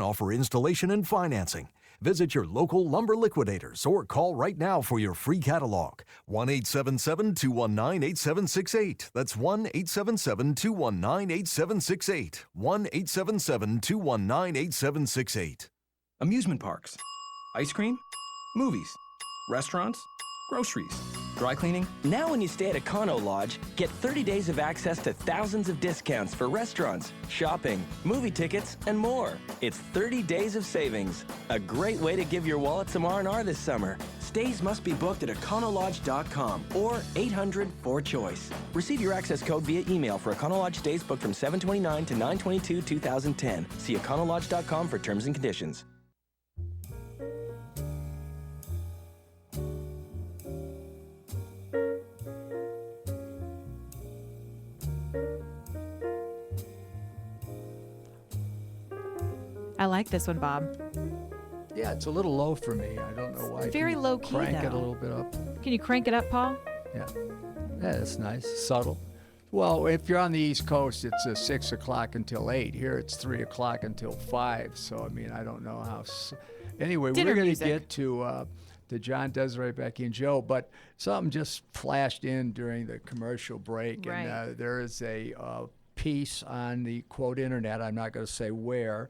offer installation and financing. Visit your local lumber liquidators or call right now for your free catalog. 1-877-219-8768. That's 1-877-219-8768. 1-877-219-8768. Amusement parks, ice cream, movies, restaurants, groceries, dry cleaning. Now when you stay at a Econo Lodge, get 30 days of access to thousands of discounts for restaurants, shopping, movie tickets, and more. It's 30 days of savings. A great way to give your wallet some R&R this summer. Stays must be booked at econolodge.com or 800-4CHOICE. Receive your access code via email for Econo Lodge stays booked from 7/29 to 9/22/2010. See econolodge.com for terms and conditions. I like this one, Bob. Yeah, it's a little low for me. I don't know why. Very low key, crank it a though. little bit up. Can you crank it up, Paul? Yeah. Yeah, that's nice. Subtle. Well, if you're on the East Coast, it's 6 o'clock until 8. Here it's 3 o'clock until 5. So, I mean, I don't know how. Anyway, Dinner we're going to music. get to John, Desiree, Becky, and Joe, but something just flashed in during the commercial break. Right. And there is a piece on the, quote, internet, I'm not going to say where,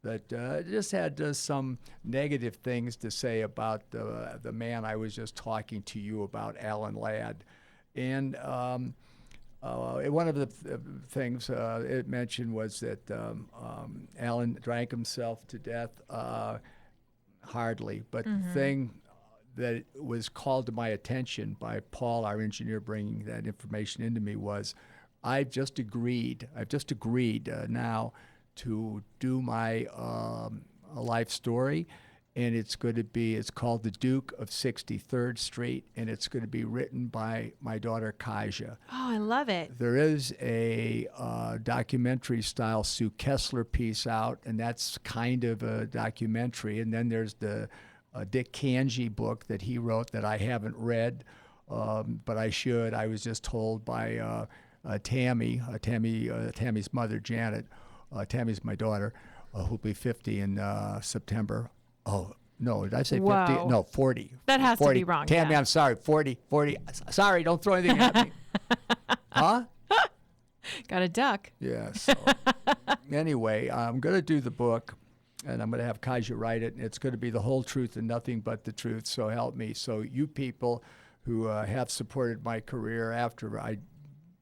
that just had some negative things to say about the man I was just talking to you about, Alan Ladd. And one of the things it mentioned was that Alan drank himself to death. Hardly. But the thing that was called to my attention by Paul, our engineer, bringing that information into me was I've just agreed now to do my life story, and it's called The Duke of 63rd Street, and it's going to be written by my daughter Kaja. Oh, I love it. There is a documentary-style Sue Kessler piece out, and that's kind of a documentary. And then there's the Dick Kanji book that he wrote that I haven't read, but I should. I was just told by Tammy's mother, Janet. Tammy's my daughter, who'll be 50 in September. Oh, no, did I say 50? Whoa. No, 40. That has 40. to be wrong. Tammy, yeah. I'm sorry, 40. Sorry, don't throw anything at me. Huh? Got a duck. Yeah, so anyway, I'm going to do the book, and I'm going to have Kaja write it, and it's going to be the whole truth and nothing but the truth, so help me. So you people who have supported my career after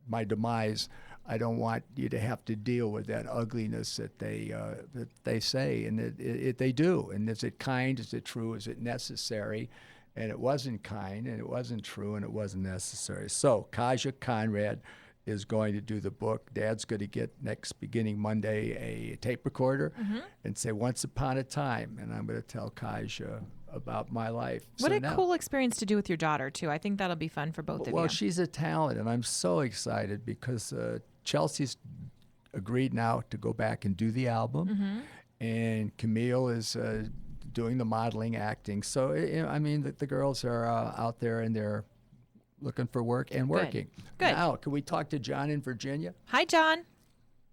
my demise, I don't want you to have to deal with that ugliness that they say, and they do. And is it kind? Is it true? Is it necessary? And it wasn't kind, and it wasn't true, and it wasn't necessary. So Kaja Conrad is going to do the book. Dad's going to get beginning Monday a tape recorder and say Once Upon a Time, and I'm going to tell Kaja about my life. What a cool experience to do with your daughter, too. I think that'll be fun for both of you. Well, she's a talent, and I'm so excited because Chelsea's agreed now to go back and do the album, and Camille is doing the modeling, acting. So, I mean, the girls are out there, and they're looking for work and working. Good. Now, can we talk to John in Virginia? Hi, John.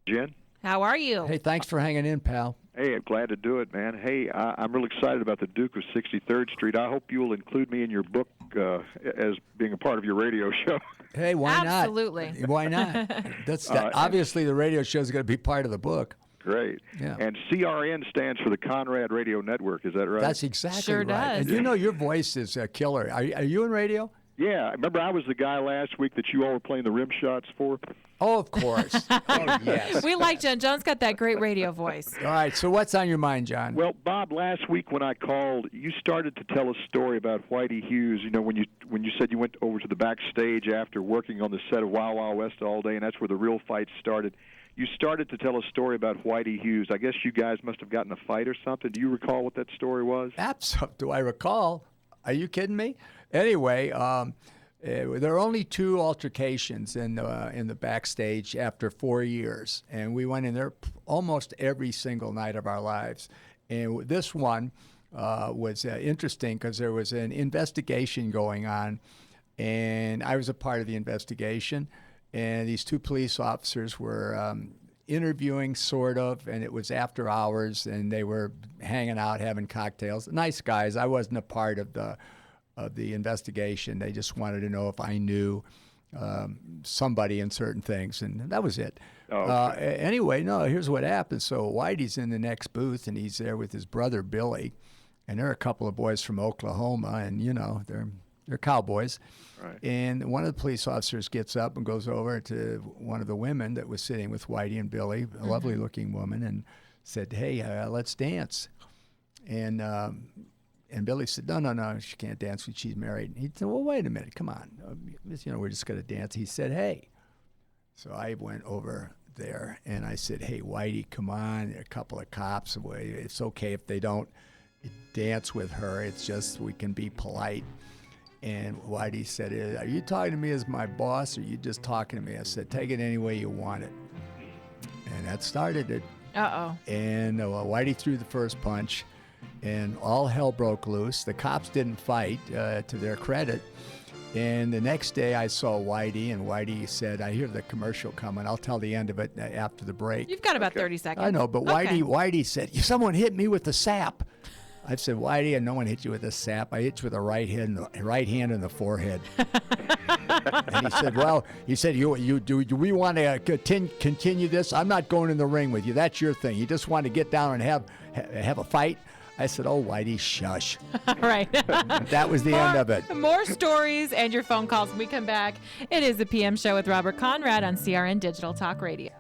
Jen? How are you? Hey, thanks for hanging in, pal. Hey, I'm glad to do it, man. Hey, I'm real excited about the Duke of 63rd Street. I hope you'll include me in your book as being a part of your radio show. Hey, why not? Absolutely. Why not? That's obviously the radio show is going to be part of the book. Great. Yeah. And CRN stands for the Conrad Radio Network. Is that right? That's exactly Sure right. does. And you know your voice is a killer. Are you in radio? Yeah. Remember, I was the guy last week that you all were playing the rim shots for? Oh, of course. Oh, yes. We like John. John's got that great radio voice. All right. So what's on your mind, John? Well, Bob, last week when I called, you started to tell a story about Whitey Hughes. You know, when you said you went over to the backstage after working on the set of Wild Wild West all day, and that's where the real fight started. You started to tell a story about Whitey Hughes. I guess you guys must have gotten a fight or something. Do you recall what that story was? Do I recall? Are you kidding me? Anyway, there are only 2 altercations in the backstage after 4 years, and we went in there almost every single night of our lives. And this one was interesting because there was an investigation going on, and I was a part of the investigation. And these 2 police officers were interviewing, sort of, and it was after hours, and they were hanging out, having cocktails. Nice guys. I wasn't a part of the investigation. They just wanted to know if I knew somebody in certain things, and that was it. Oh, okay. Anyway, no, here's what happened. So Whitey's in the next booth, and he's there with his brother Billy, and there are a couple of boys from Oklahoma, and they're cowboys. Right. And one of the police officers gets up and goes over to one of the women that was sitting with Whitey and Billy, a lovely-looking woman, and said, "Hey, let's dance." And Billy said, No, she can't dance when she's married. And he said, well, wait a minute, come on. We're just going to dance. He said, hey. So I went over there, and I said, hey, Whitey, come on. There are a couple of cops. It's okay if they don't dance with her. It's just we can be polite. And Whitey said, are you talking to me as my boss, or are you just talking to me? I said, take it any way you want it. And that started it. Uh-oh. And Whitey threw the first punch. And all hell broke loose. The cops didn't fight, to their credit. And the next day I saw Whitey, and Whitey said, I hear the commercial coming. I'll tell the end of it after the break. You've got about 30 seconds. I know, but Okay. Whitey said, someone hit me with the sap. I said, Whitey, no one hit you with a sap. I hit you with a right hand in the forehead. And he said, well, do we want to continue this? I'm not going in the ring with you. That's your thing. You just want to get down and have a fight? I said, oh, Whitey, shush. All right. That was the end of it. More stories and your phone calls when we come back. It is the PM Show with Robert Conrad on CRN Digital Talk Radio.